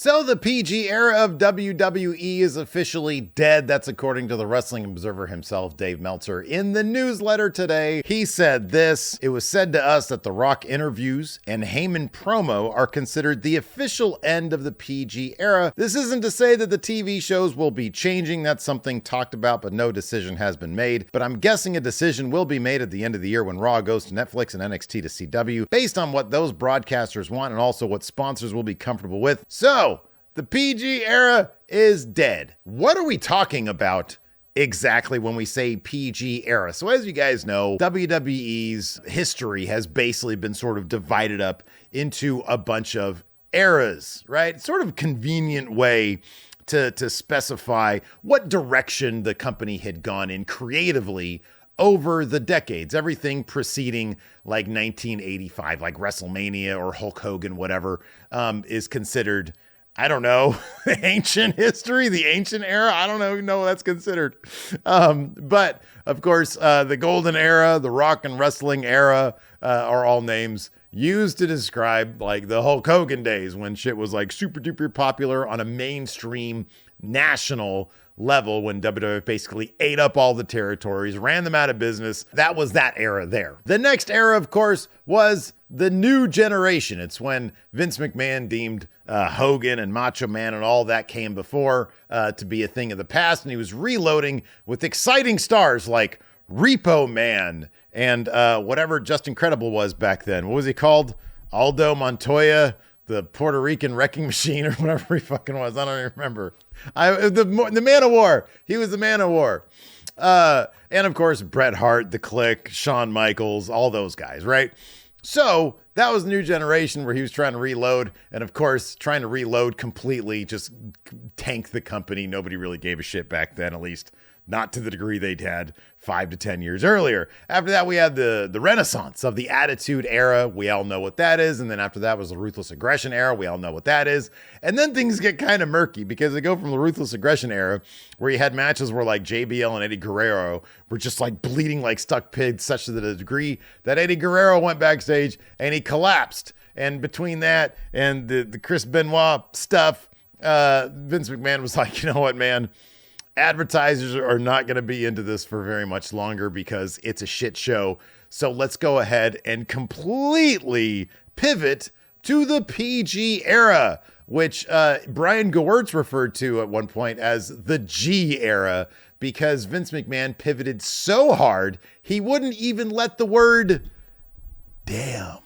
So the PG era of WWE is officially dead. That's according to the Wrestling Observer himself, Dave Meltzer. In the newsletter today, he said this: "It was said to us that The Rock interviews and Heyman promo are considered the official end of the PG era. This isn't to say that the TV shows will be changing. That's something talked about, but no decision has been made. But I'm guessing a decision will be made at the end of the year when Raw goes to Netflix and NXT to CW, based on what those broadcasters want and also what sponsors will be comfortable with. So the PG era is dead." What are we talking about exactly when we say PG era? So as you guys know, WWE's history has basically been sort of divided up into a bunch of eras, right? Sort of convenient way to specify what direction the company had gone in creatively over the decades. Everything preceding like 1985, like WrestleMania or Hulk Hogan, whatever, is considered, I don't know, ancient history, the ancient era. I don't even know what that's considered. But of course, the golden era, the rock and wrestling era are all names used to describe like the Hulk Hogan days when shit was like super duper popular on a mainstream national level, when WWF basically ate up all the territories, ran them out of business. That was that era there. The next era, of course, was the new generation. It's when Vince McMahon deemed Hogan and Macho Man and all that came before to be a thing of the past, and he was reloading with exciting stars like Repo Man and whatever Justin Credible was back then. What was he called? Aldo Montoya, the Puerto Rican wrecking machine, or whatever he fucking was. I don't even remember. The Man of War. He was the Man of War. And of course, Bret Hart, The Click, Shawn Michaels, all those guys, right? So that was the new generation where he was trying to reload. And of course, trying to reload completely just tanked the company. Nobody really gave a shit back then, at least not to the degree they'd had 5 to 10 years earlier. After that, we had the renaissance of the Attitude Era. We all know what that is. And then after that was the Ruthless Aggression Era. We all know what that is. And then things get kind of murky because they go from the Ruthless Aggression Era, where you had matches where like JBL and Eddie Guerrero were just like bleeding like stuck pigs, such to the degree that Eddie Guerrero went backstage and he collapsed. And between that and the Chris Benoit stuff, Vince McMahon was like, you know what, man? Advertisers are not going to be into this for very much longer because it's a shit show. So let's go ahead and completely pivot to the PG era, which Brian Gewirtz referred to at one point as the G era, because Vince McMahon pivoted so hard, he wouldn't even let the word damn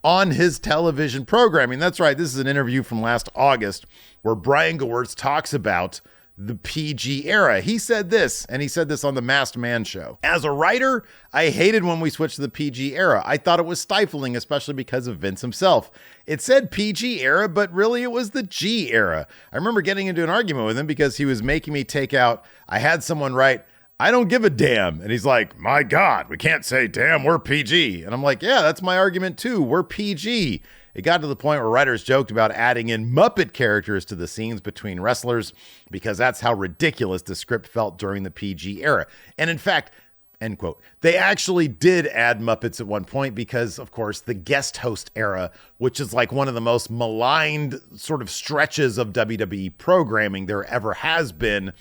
on his television programming. That's right. This is an interview from last August where Brian Gewirtz talks about the PG era. He said this, and he said this on the Masked Man show. "As a writer, I hated when we switched to the PG era. I thought it was stifling, especially because of Vince himself. It said PG era, but really it was the G era. I remember getting into an argument with him because he was making me take out, I had someone write, 'I don't give a damn.' And he's like, 'My God, we can't say damn, we're PG.' And I'm like, yeah, that's my argument too. We're PG. It got to the point where writers joked about adding in Muppet characters to the scenes between wrestlers because that's how ridiculous the script felt during the PG era. And in fact," end quote, "they actually did add Muppets at one point because, of course, the guest host era, which is like one of the most maligned sort of stretches of WWE programming there ever has been,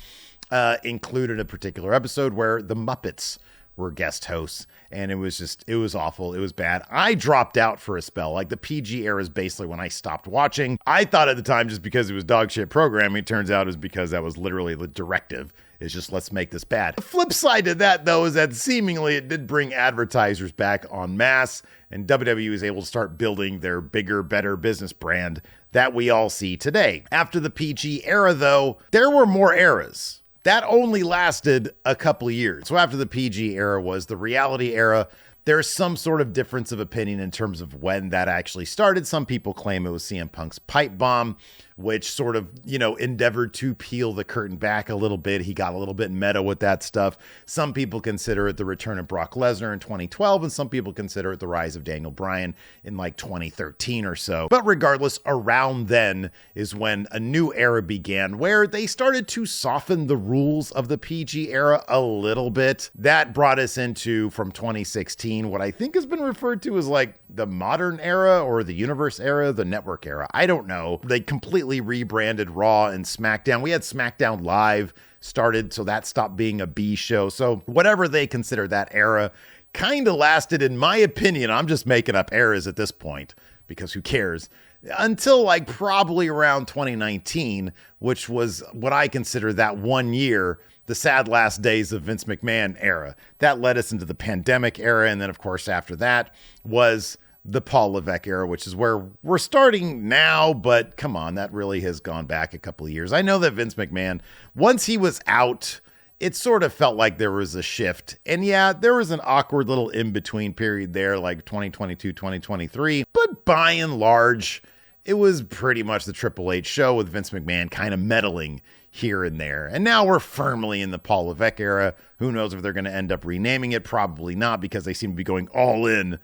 included a particular episode where the Muppets were guest hosts, and it was awful. It was bad. I dropped out for a spell. Like the PG era is basically when I stopped watching. I thought at the time just because it was dog shit programming. It turns out it was because that was literally the directive. It's just, let's make this bad. The flip side to that, though, is that seemingly it did bring advertisers back en masse, and WWE was able to start building their bigger, better business brand that we all see today. After the PG era, though, there were more eras. That only lasted a couple of years. So after the PG era was the reality era. There's some sort of difference of opinion in terms of when that actually started. Some people claim it was CM Punk's pipe bomb, which sort of, endeavored to peel the curtain back a little bit. He got a little bit meta with that stuff. Some people consider it the return of Brock Lesnar in 2012, and some people consider it the rise of Daniel Bryan in like 2013 or so. But regardless, around then is when a new era began where they started to soften the rules of the PG era a little bit. That brought us into, from 2016 2019, what I think has been referred to as like the modern era or the universe era, the network era. I don't know. They completely rebranded Raw and SmackDown. We had SmackDown Live started, so that stopped being a B show. So whatever they consider that era kind of lasted, in my opinion. I'm just making up eras at this point because who cares? Until like probably around 2019, which was what I consider that 1 year, the sad last days of Vince McMahon era. That led us into the pandemic era. And then, of course, after that was the Paul Levesque era, which is where we're starting now. But come on, that really has gone back a couple of years. I know that Vince McMahon, once he was out, it sort of felt like there was a shift. And yeah, there was an awkward little in-between period there, like 2022, 2023. But by and large, it was pretty much the Triple H show with Vince McMahon kind of meddling here and there. And now we're firmly in the Paul Levesque era. Who knows if they're going to end up renaming it? Probably not, because they seem to be going all in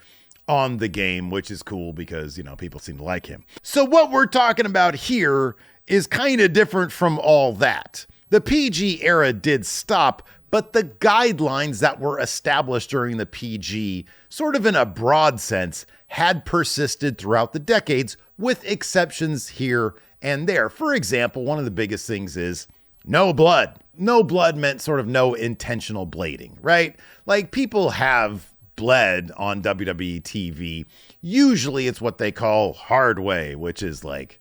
on the game, which is cool because, you know, people seem to like him. So what we're talking about here is kind of different from all that. The PG era did stop, but the guidelines that were established during the PG, sort of in a broad sense, had persisted throughout the decades, with exceptions here and there. For example, one of the biggest things is no blood. No blood meant sort of no intentional blading, right? Like, people have bled on WWE TV. Usually it's what they call hard way, which is like,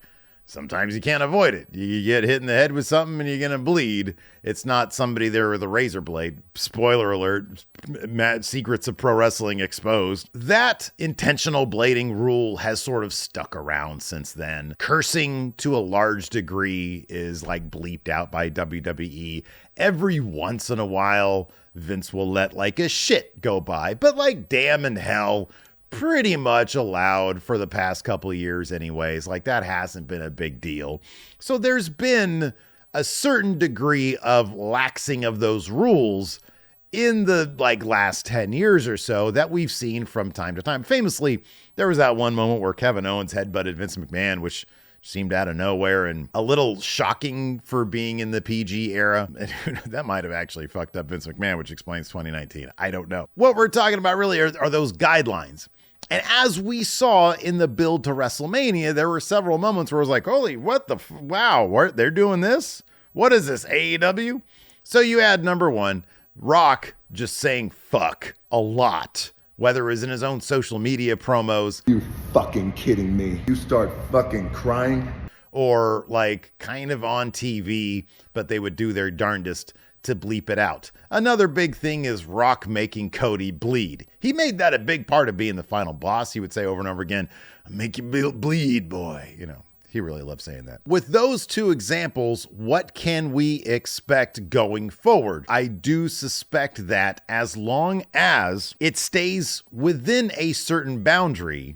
sometimes you can't avoid it. You get hit in the head with something and you're going to bleed. It's not somebody there with a razor blade. Spoiler alert, secrets of pro wrestling exposed. That intentional blading rule has sort of stuck around since then. Cursing to a large degree is like bleeped out by WWE. Every once in a while, Vince will let like a shit go by, but like damn and hell, pretty much allowed for the past couple of years anyways. Like, that hasn't been a big deal. So there's been a certain degree of laxing of those rules in the like last 10 years or so that we've seen from time to time. Famously, there was that one moment where Kevin Owens headbutted Vince McMahon, which seemed out of nowhere and a little shocking for being in the PG era. That might have actually fucked up Vince McMahon, which explains 2019. I don't know. What we're talking about really are those guidelines. And as we saw in the build to WrestleMania, there were several moments where I was like, holy, what the, wow, they're doing this? What is this, AEW? So you had number one, Rock just saying fuck a lot, whether it was in his own social media promos. You fucking kidding me? You start fucking crying? Or like kind of on TV, but they would do their darndest to bleep it out. Another big thing is Rock making Cody bleed. He made that a big part of being the final boss. He would say over and over again, make you bleed, boy. You know, he really loves saying that. With those two examples, what can we expect going forward? I do suspect that as long as it stays within a certain boundary,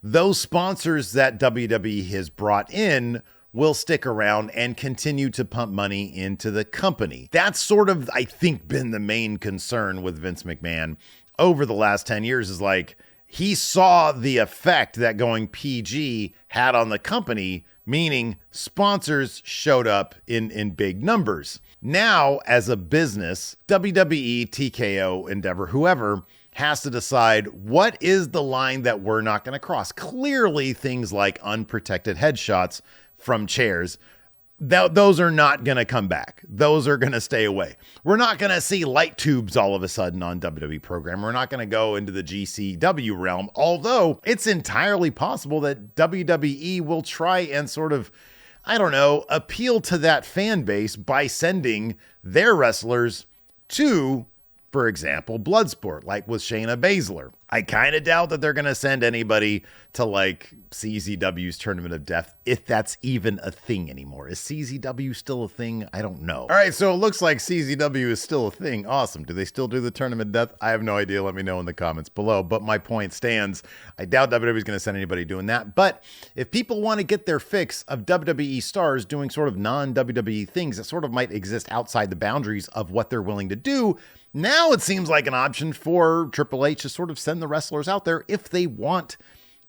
those sponsors that WWE has brought in will stick around and continue to pump money into the company. That's sort of, I think, been the main concern with Vince McMahon over the last 10 years is like, he saw the effect that going PG had on the company, meaning sponsors showed up in big numbers. Now, as a business, WWE, TKO, Endeavor, whoever, has to decide what is the line that we're not going to cross. Clearly, things like unprotected headshots from chairs, those are not going to come back. Those are going to stay away. We're not going to see light tubes all of a sudden on WWE program. We're not going to go into the GCW realm, although it's entirely possible that WWE will try and sort of, I don't know, appeal to that fan base by sending their wrestlers to, for example, Bloodsport, like with Shayna Baszler. I kind of doubt that they're going to send anybody to like CZW's Tournament of Death, if that's even a thing anymore. Is CZW still a thing? I don't know. All right, so it looks like CZW is still a thing. Awesome. Do they still do the Tournament of Death? I have no idea. Let me know in the comments below. But my point stands. I doubt WWE is going to send anybody doing that. But if people want to get their fix of WWE stars doing sort of non-WWE things that sort of might exist outside the boundaries of what they're willing to do, now it seems like an option for Triple H to sort of send the wrestlers out there if they want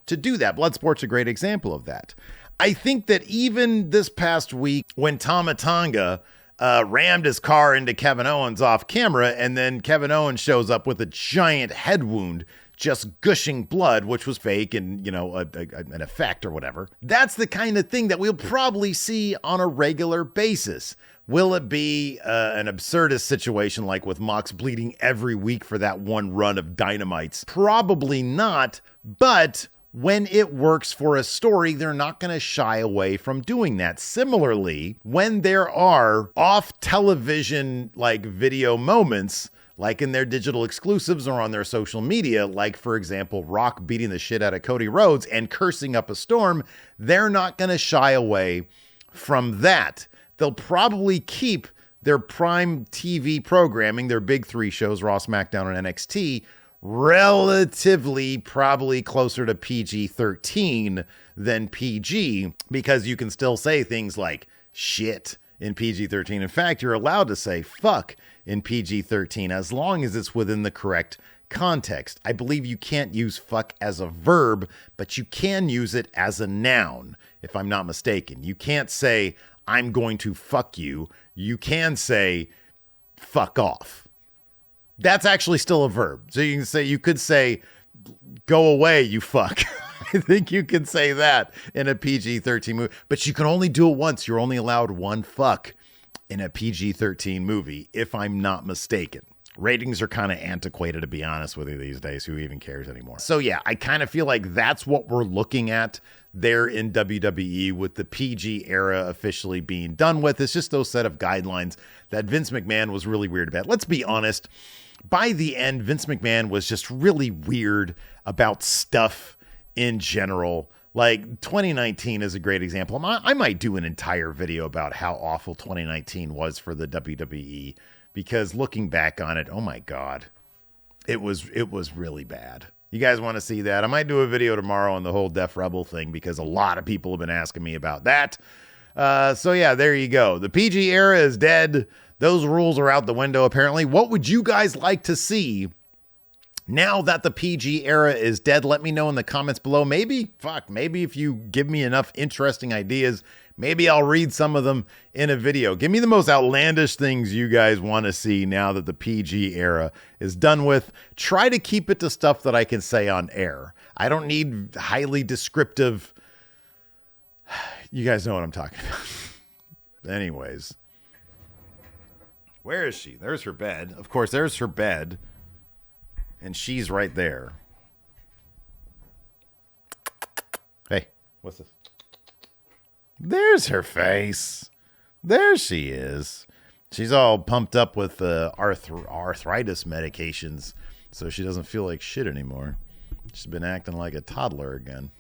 to do that. Bloodsport's a great example of that. I think that even this past week when Tama Tonga rammed his car into Kevin Owens off camera, and then Kevin Owens shows up with a giant head wound just gushing blood, which was fake and, an effect or whatever. That's the kind of thing that we'll probably see on a regular basis. Will it be an absurdist situation like with Mox bleeding every week for that one run of Dynamites? Probably not, but when it works for a story, they're not going to shy away from doing that. Similarly, when there are off-television video moments, like in their digital exclusives or on their social media, like, for example, Rock beating the shit out of Cody Rhodes and cursing up a storm, they're not going to shy away from that. They'll probably keep their prime TV programming, their big three shows, Raw, SmackDown, and NXT, relatively probably closer to PG-13 than PG, because you can still say things like shit in PG-13. In fact, you're allowed to say fuck in PG-13 as long as it's within the correct context. I believe you can't use fuck as a verb, but you can use it as a noun, if I'm not mistaken. You can't say, I'm going to fuck you. You can say, fuck off. That's actually still a verb. So you could say, go away, you fuck. I think you can say that in a PG-13 movie, but you can only do it once. You're only allowed one fuck in a PG-13 movie, if I'm not mistaken. Ratings are kind of antiquated, to be honest with you, these days. Who even cares anymore? So yeah, I kind of feel like that's what we're looking at there in WWE, with the PG era officially being done with. It's just those set of guidelines that Vince McMahon was really weird about. Let's be honest. By the end, Vince McMahon was just really weird about stuff in general. Like 2019 is a great example. I might do an entire video about how awful 2019 was for the WWE, because looking back on it, oh my God, it was really bad. You guys want to see that? I might do a video tomorrow on the whole Def Rebel thing, because a lot of people have been asking me about that. So yeah, there you go. The PG era is dead. Those rules are out the window, apparently. What would you guys like to see now that the PG era is dead? Let me know in the comments below. Maybe if you give me enough interesting ideas, maybe I'll read some of them in a video. Give me the most outlandish things you guys want to see now that the PG era is done with. Try to keep it to stuff that I can say on air. I don't need highly descriptive. You guys know what I'm talking about. Anyways. Where is she? There's her bed. Of course, there's her bed. And she's right there. Hey, what's this? There's her face. There she is. She's all pumped up with arthritis medications, so she doesn't feel like shit anymore. She's been acting like a toddler again.